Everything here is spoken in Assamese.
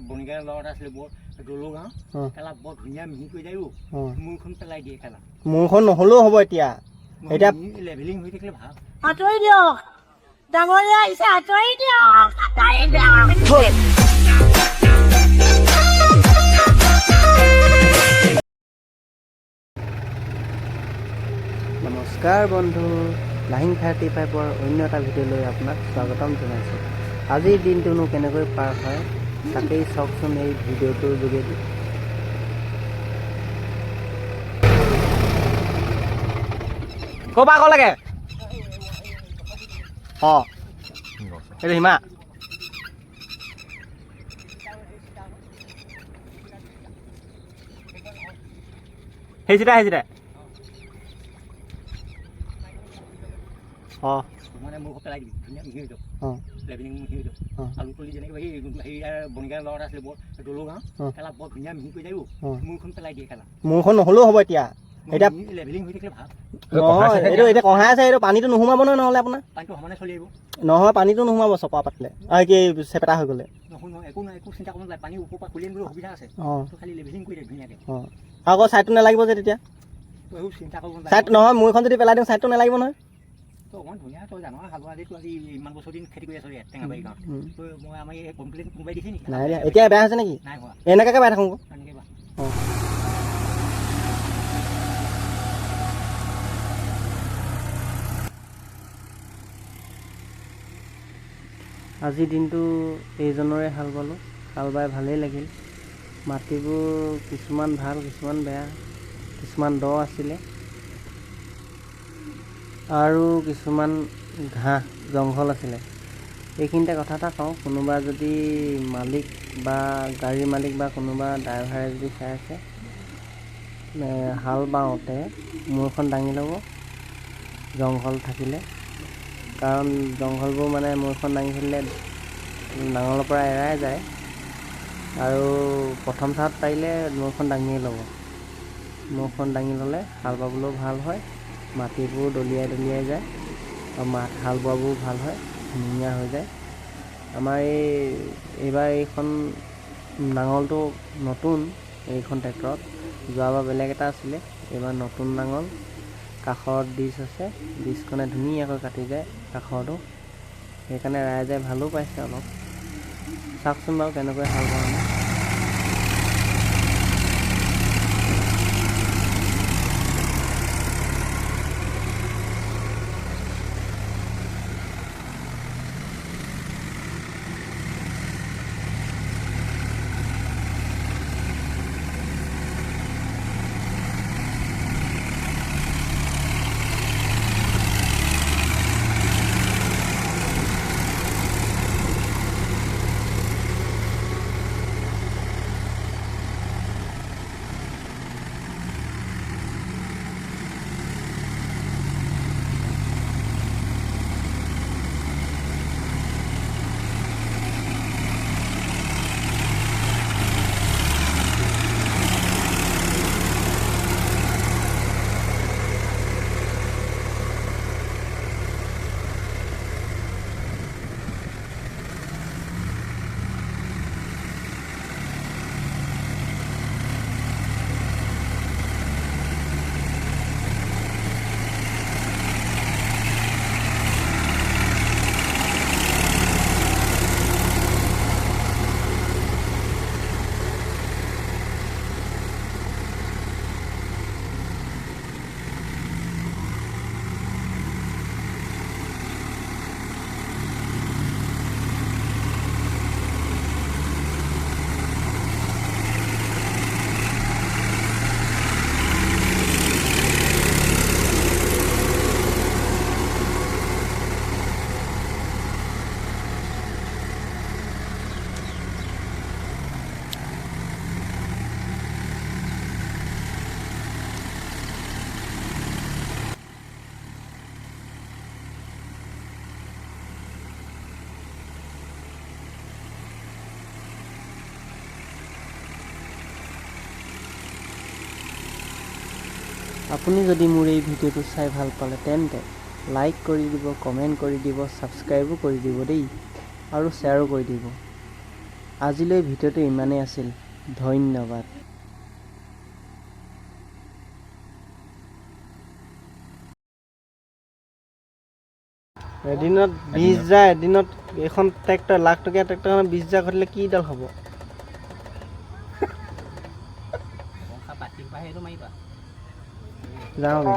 বনিগাৰ লগত আছিলে বৰ দলো গাঁও খেলা বৰ ধুনীয়া মিহি কৰি যায় মূৰখন পেলাই দিয়ে খেলা মূৰখন নহ'লেও হ'ব এতিয়া এতিয়া লেভেলিং হৈ থাকিলে ভাল আঁতৰি দিয়ক ডাঙৰীয়া আহিছে আঁতৰি দিয়ক নমস্কাৰ বন্ধু লাহিং 35ৰ অন্য এটা ভিডিঅ'লৈ আপোনাক স্বাগতম জনাইছোঁ। আজিৰ দিনটোনো কেনেকৈ পাৰ হয় তাকেই চাওকচোন এই ভিডিঅ'টোৰ যোগেদি। ক'বা আকৌ লাগে অঁ এইটো হিমা সেইচিটা অঁ মানে মোৰ পেলাই দিবি ধুনীয়া মিহি হৈ যাব লেভেলিং মিহি হৈ যাব আলু তলি যেনেকৈ বনিগাৰ লগত আছিলে বৰ দলো গাঁও খেলা বৰ ধুনীয়া মিহি কৰি যায় মূৰখন পেলাই দিয়ে খেলা মূৰখন নহ'লেও হ'ব এতিয়া এতিয়া লেভেলিং হৈ থাকিলে ভাল নহয় এইটো এতিয়া কঢ়াই আছে এইটো পানীটো নোসোমাব নহয় নহ'লে আপোনাৰ পানীটো সমানে চলি আহিব নহয় পানীটো নোসোমাব চপা পাতিলে আৰু কি চেপেটা হৈ গ'লে নহয় একো নাই একো চিন্তা কৰিব নালাগে পানী ওপৰৰ পৰা খুলি আনিবলৈ সুবিধা আছে অঁ খালি লেভেলিং কৰি দিয়ে ধুনীয়াকৈ অঁ আকৌ ছাইডটো নালাগিব যে তেতিয়া একো চিন্তা কৰিব ছাইড নালাগে নহয় মূৰখন যদি পেলাই দিওঁ ছাইডটো নালাগিব নহয় তই অকণমান ধুনীয়া তই জানো হালোৱা আজিতো আজি ইমান বছৰ দিন খেতি কৰি আছোঁ ইয়াত টেঙাবাৰী গাঁৱত তই মই আমাৰ এই কমপ্লেইন কোনোবাই দিছে নেকি নাই দিয়া এতিয়া বেয়া হৈছে নেকি নাই হোৱা এনেকুৱাকৈ বাই থাকোঁ তেনেকৈ বা অঁ আজিৰ দিনটো এইজনৰে হাল বালোঁ হাল বাই ভালেই লাগিল মাটিবোৰ কিছুমান ভাল কিছুমান বেয়া কিছুমান দ আছিলে আৰু কিছুমান ঘাঁহ জংঘল আছিলে এইখিনিতে কথা এটা কওঁ কোনোবা যদি মালিক বা গাড়ীৰ মালিক বা কোনোবা ড্ৰাইভাৰে যদি চাই আছে হাল বাওঁতে মূৰখন দাঙি ল'ব জংঘল থাকিলে কাৰণ জংঘলবোৰ মানে মূৰখন দাঙি থাকিলে নাঙলৰ পৰা এৰাই যায় আৰু প্ৰথম চাহত পাৰিলে মূৰখন দাঙিয়ে ল'ব মূৰখন দাঙি ল'লে হাল বাবলৈও ভাল হয় মাটিবোৰ দলিয়াই যায় আৰু হাল বোৱাবোৰ ভাল হয় ধুনীয়া হৈ যায় আমাৰ এইবাৰ এইখন নাঙলটো নতুন এইখন ট্ৰেক্টৰত যোৱাবাৰ বেলেগ এটা আছিলে এইবাৰ নতুন নাঙল কাষত ডিছ আছে ডিছখনে ধুনীয়াকৈ কাটি যায় কাষৰটো সেইকাৰণে ৰাইজে ভালো পাইছে অলপ চাওকচোন বাৰু কেনেকৈ হাল বাওঁ আপুনি যদি মোৰ এই ভিডিঅ'টো চাই ভাল পালে তেন্তে লাইক কৰি দিব কমেণ্ট কৰি দিব ছাবস্ক্ৰাইবো কৰি দিব দেই আৰু শ্বেয়াৰো কৰি দিব আজিলৈ ভিডিঅ'টো ইমানেই আছিল ধন্যবাদ। এদিনত 20,000 এদিনত এখন ট্ৰেক্টৰ লাখ টকীয়া ট্ৰেক্টৰখনত 20,000 ঘটিলে কিডাল হ'ব? যাওঁগে।